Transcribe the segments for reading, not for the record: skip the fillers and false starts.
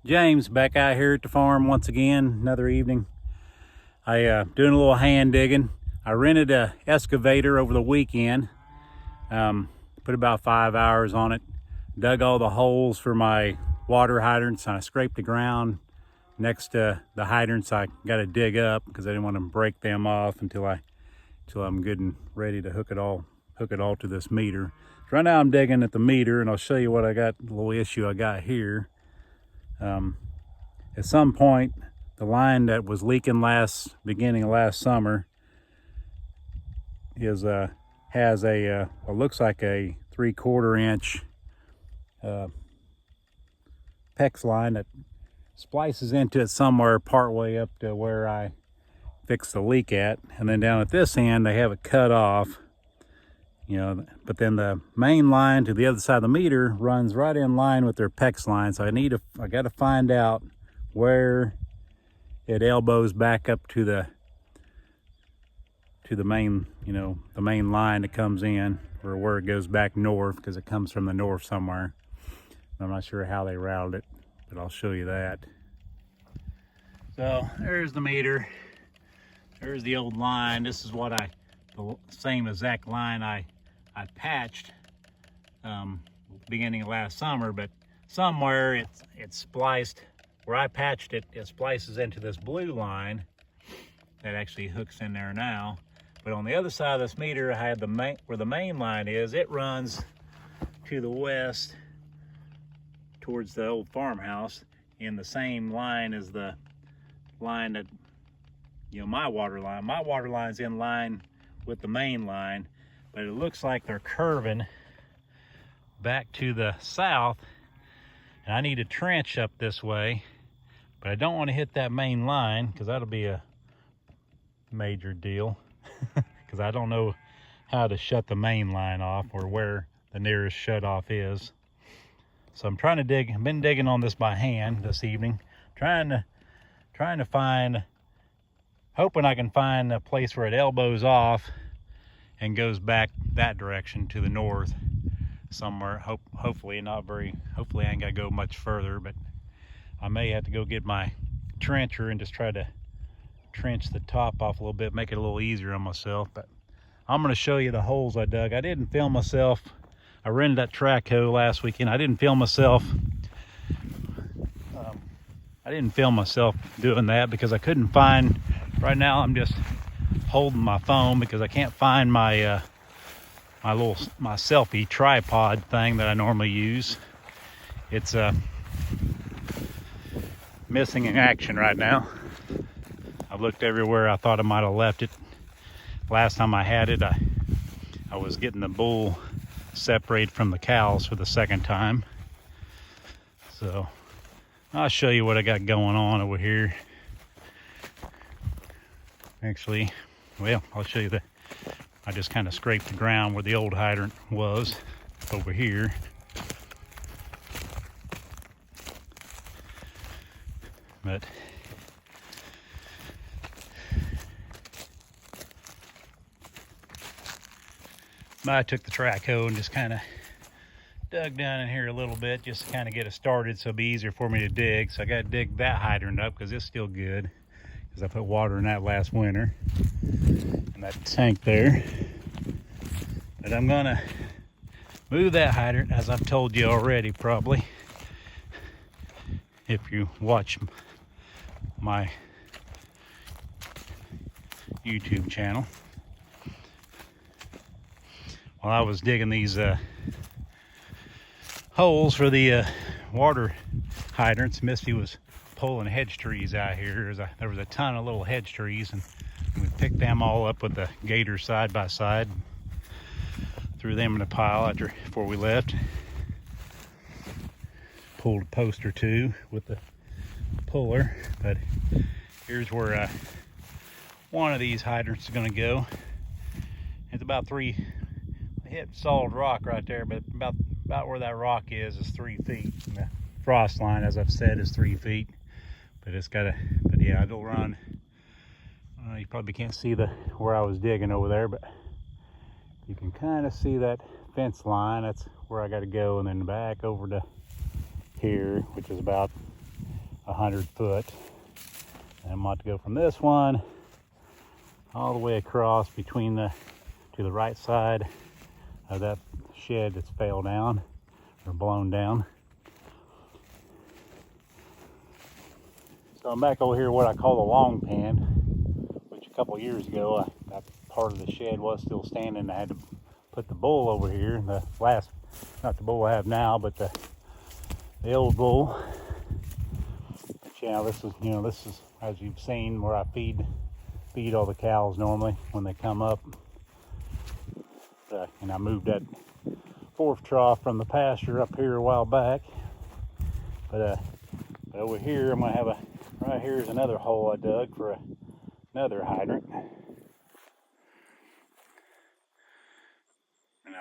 James back out here at the farm once again, another evening. Doing a little hand digging. I rented a excavator over the weekend, put about 5 hours on it, dug all the holes for my water hydrants, and I scraped the ground next to the hydrants. I got to dig up because I didn't want to break them off until I'm good and ready to hook it all to this meter. So right now I'm digging at the meter, and I'll show you what I got, the little issue I got here. At some point, the line that was leaking beginning of last summer has what looks like a 3/4 inch PEX line that splices into it somewhere partway up to where I fixed the leak at, and then down at this end they have it cut off. But then the main line to the other side of the meter runs right in line with their PEX line. So I got to find out where it elbows back up to the main, the main line that comes in, or where it goes back north, because it comes from the north somewhere. I'm not sure how they routed it, but I'll show you that. So there's the meter. There's the old line. This is the same exact line I patched beginning of last summer, but somewhere it's spliced. Where I patched it, it splices into this blue line that actually hooks in there now. But on the other side of this meter, I had where the main line is. It runs to the west towards the old farmhouse, in the same line as the line that, my water line. My water line's in line with the main line, but it looks like they're curving back to the south, and I need to trench up this way, but I don't want to hit that main line because that'll be a major deal because I don't know how to shut the main line off or where the nearest shut off is. So I'm trying to dig. I've been digging on this by hand this evening, trying to find, hoping I can find a place where it elbows off and goes back that direction to the north somewhere. Hopefully I ain't gotta go much further, but I may have to go get my trencher and just try to trench the top off a little bit, make it a little easier on myself. But I'm going to show you the holes I dug. I didn't film myself. I rented that track hoe last weekend. I didn't film myself doing that because I couldn't find. Right now I'm just holding my phone because I can't find my my selfie tripod thing that I normally use. It's missing in action right now. I've looked everywhere. I thought I might have left it. Last time I had it, I was getting the bull separated from the cows for the second time. So I'll show you what I got going on over here. Actually, well, I'll show you that. I just kind of scraped the ground where the old hydrant was over here. But I took the track hoe and just kind of dug down in here a little bit just to kind of get it started so it'll be easier for me to dig. So I got to dig that hydrant up because it's still good, because I put water in that last winter in that tank there. But I'm gonna move that hydrant, as I've told you already, probably, if you watch my YouTube channel. While I was digging these holes for the water hydrants, Misty was pulling hedge trees out here. There was a ton of little hedge trees, and we picked them all up with the gator side by side, threw them in a pile before we left. Pulled a post or two with the puller, but here's where one of these hydrants is going to go. It's about hit solid rock right there, but about where that rock is 3 feet. And the frost line, as I've said, is 3 feet. But yeah, it'll run. You probably can't see where I was digging over there, but you can kind of see that fence line. That's where I got to go, and then back over to here, which is about 100 foot. And I'm about to go from this one all the way across between to the right side of that shed that's fell down or blown down. So I'm back over here what I call the long pen, which a couple years ago that part of the shed was still standing. I had to put the bull over here, the last, not the bull I have now, but the old bull. But yeah, this is as you've seen where I feed all the cows normally when they come up. And I moved that fourth trough from the pasture up here a while back. But over here I'm gonna have right here is another hole I dug for another hydrant. And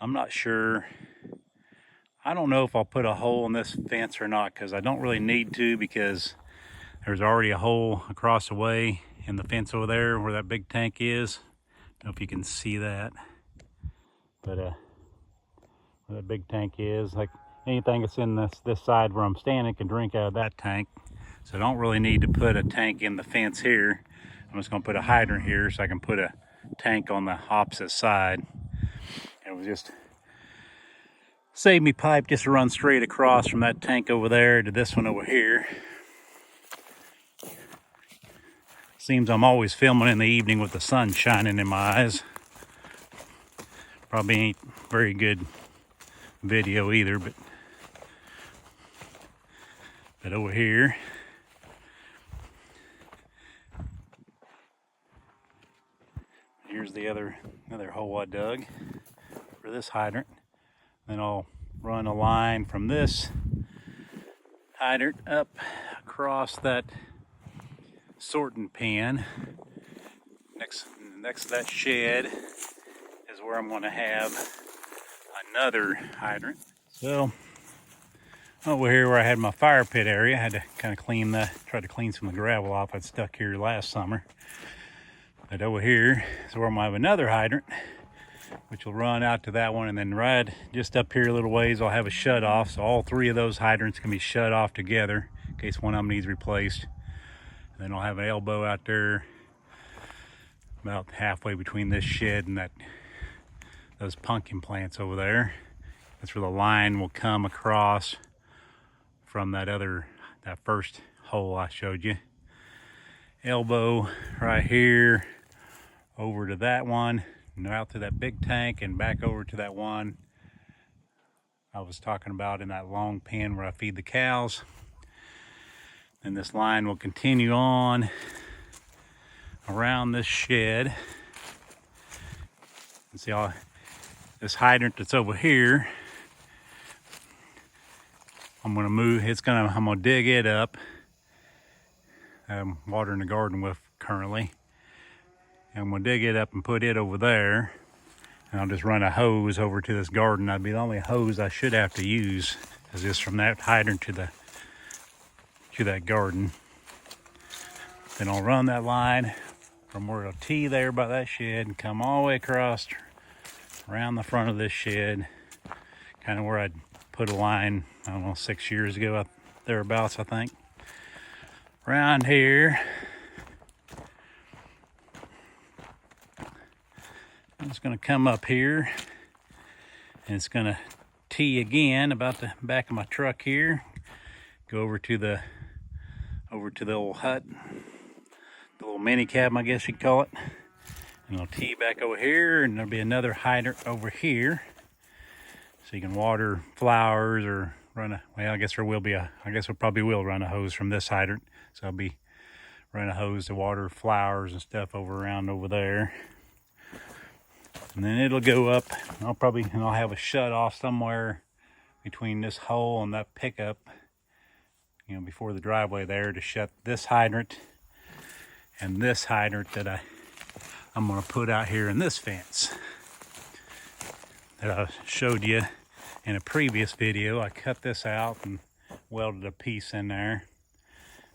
I'm not sure. I don't know if I'll put a hole in this fence or not, because I don't really need to, because there's already a hole across the way in the fence over there where that big tank is. I don't know if you can see that, but where that big tank is, like anything that's in this side where I'm standing can drink out of that tank. So I don't really need to put a tank in the fence here. I'm just gonna put a hydrant here so I can put a tank on the opposite side. It was just save me pipe just to run straight across from that tank over there to this one over here. Seems I'm always filming in the evening with the sun shining in my eyes. Probably ain't very good video either, but over here, here's the other hole I dug for this hydrant. Then I'll run a line from this hydrant up across that sorting pen. Next to that shed is where I'm going to have another hydrant. So over here where I had my fire pit area, I had to kind of try to clean some of the gravel off I'd stuck here last summer. But over here is where I'm going to have another hydrant, which will run out to that one, and then right just up here a little ways I'll have a shut off, so all three of those hydrants can be shut off together in case one of them needs replaced. And then I'll have an elbow out there about halfway between this shed and those pumpkin plants over there. That's where the line will come across from that first hole I showed you. Elbow right here over to that one, and out to that big tank, and back over to that one I was talking about in that long pen where I feed the cows. And this line will continue on around this shed. And see all this hydrant that's over here, I'm gonna dig it up. I'm watering the garden with currently. And I'm gonna dig it up and put it over there. And I'll just run a hose over to this garden. That'd be the only hose I should have to use, is just from that hydrant to that garden. Then I'll run that line from where it'll tee there by that shed and come all the way across around the front of this shed, kind of where I'd put a line, I don't know, 6 years ago, thereabouts, I think. Around here. I'm just going to come up here, and it's going to tee again about the back of my truck here. Go over to the old hut, the little mini cabin, I guess you'd call it. And I'll tee back over here, and there'll be another hydrant over here, so you can water flowers or I guess we probably will run a hose from this hydrant. So I'll be running a hose to water flowers and stuff around over there. And then it'll go up. I'll have a shut off somewhere between this hole and that pickup, before the driveway there, to shut this hydrant and this hydrant that I'm going to put out here in this fence that I showed you in a previous video. I cut this out and welded a piece in there.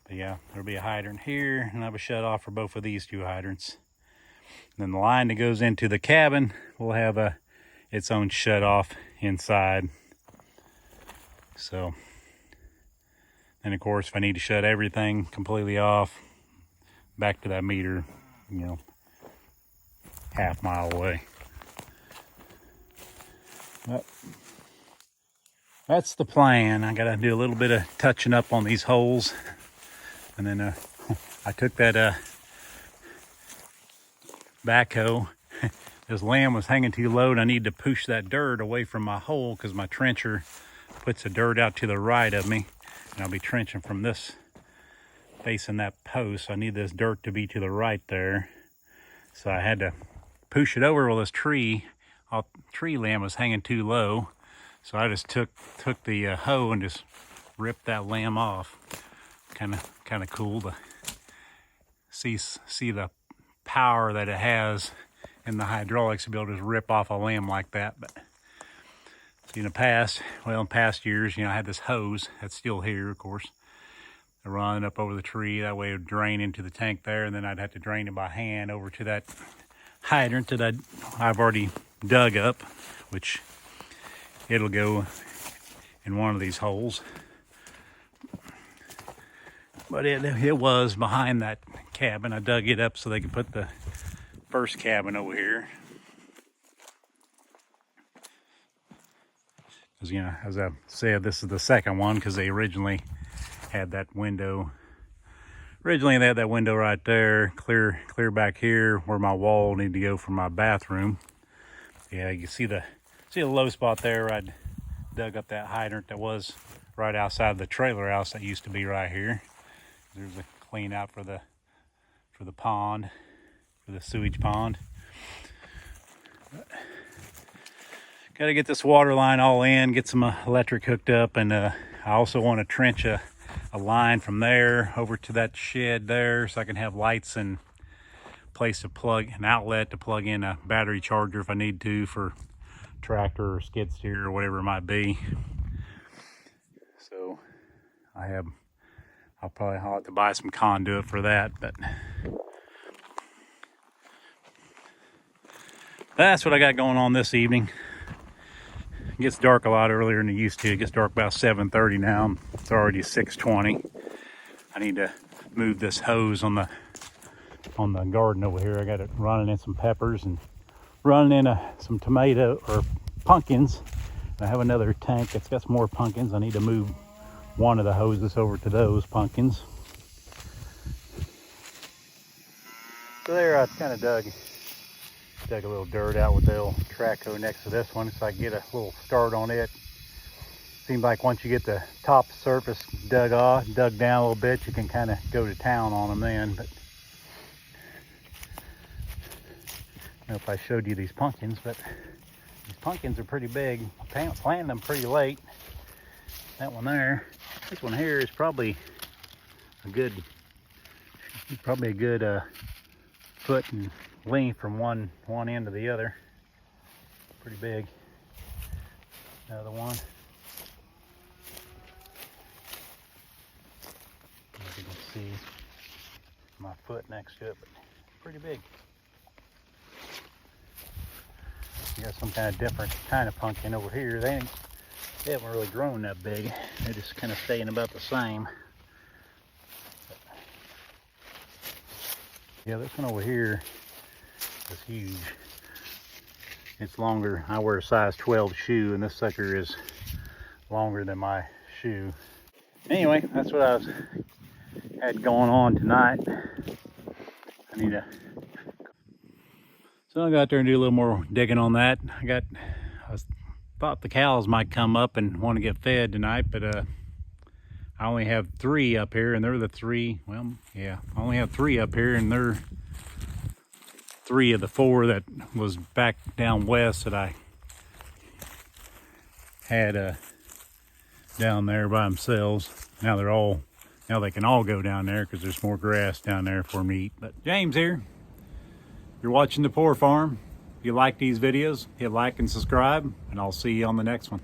But yeah, there'll be a hydrant here, and I have a shut off for both of these two hydrants. And then the line that goes into the cabin will have its own shut off inside. So And of course, if I need to shut everything completely off, back to that meter, you know, half-mile away. But that's the plan. I gotta do a little bit of touching up on these holes. And then I took that backhoe. This lamb was hanging too low and I need to push that dirt away from my hole because my trencher puts the dirt out to the right of me. And I'll be trenching from this, facing that post. So I need this dirt to be to the right there. So I had to push it over. Well, this tree limb was hanging too low. So I just took the hoe and just ripped that limb off. Kind of cool to see the power that it has in the hydraulics to be able to just rip off a limb like that. But in past years, you know, I had this hose that's still here, of course. I run up over the tree, that way it would drain into the tank there, and then I'd have to drain it by hand over to that hydrant that I've already dug up, which it'll go in one of these holes. But it was behind that cabin. I dug it up so they could put the first cabin over here. Because, you know, as I said, this is the second one because they originally had that window. Originally they had that window right there, clear back here where my wall needed to go for my bathroom. Yeah, you see the low spot there where I dug up that hydrant that was right outside the trailer house that used to be right here. There's a clean out for the pond, for the sewage pond. Got to get this water line all in, get some electric hooked up, and I also want to trench a line from there over to that shed there so I can have lights and place to plug an outlet to plug in a battery charger if I need to for tractor or skid steer or whatever it might be. So I'll have to buy some conduit for that, but that's what I got going on this evening. It gets dark a lot earlier than it used to. It gets dark about 7:30 now. It's already 6:20. I need to move this hose on the garden over here. I got it running in some peppers and running in some tomato or pumpkins. I have another tank that's got some more pumpkins. I need to move one of the hoses over to those pumpkins. So there I kind of dug a little dirt out with the old track hoe next to this one so I can get a little start on it. Seems like once you get the top surface dug down a little bit, you can kind of go to town on them then. But I don't know if I showed you these pumpkins, but these pumpkins are pretty big. I planted them pretty late. That one there. This one here is probably a good foot in length from one end to the other. Pretty big. Another one. As you can see, my foot next to it, but pretty big. You got some kind of different kind of pumpkin over here. They haven't really grown that big. They're just kind of staying about the same. Yeah, this one over here is huge. It's longer. I wear a size 12 shoe, and this sucker is longer than my shoe. Anyway, that's what I had going on tonight. I need to. So I'll go out there and do a little more digging on that. I thought the cows might come up and want to get fed tonight, but I only have 3 up here, and they're the 3. Well, yeah, I only have 3 up here, and they're 3 of the 4 that was back down west that I had down there by themselves. Now they can all go down there because there's more grass down there for them to eat. But James here. You're watching The Poor Farm. If you like these videos, hit like and subscribe, and I'll see you on the next one.